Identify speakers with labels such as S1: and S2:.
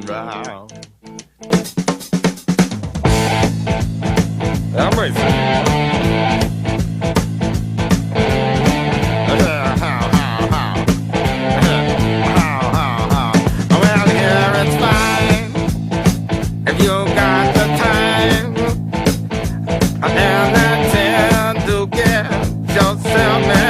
S1: drown. I'm racing. Well, here it's fine if you got the time and the time to get yourself in.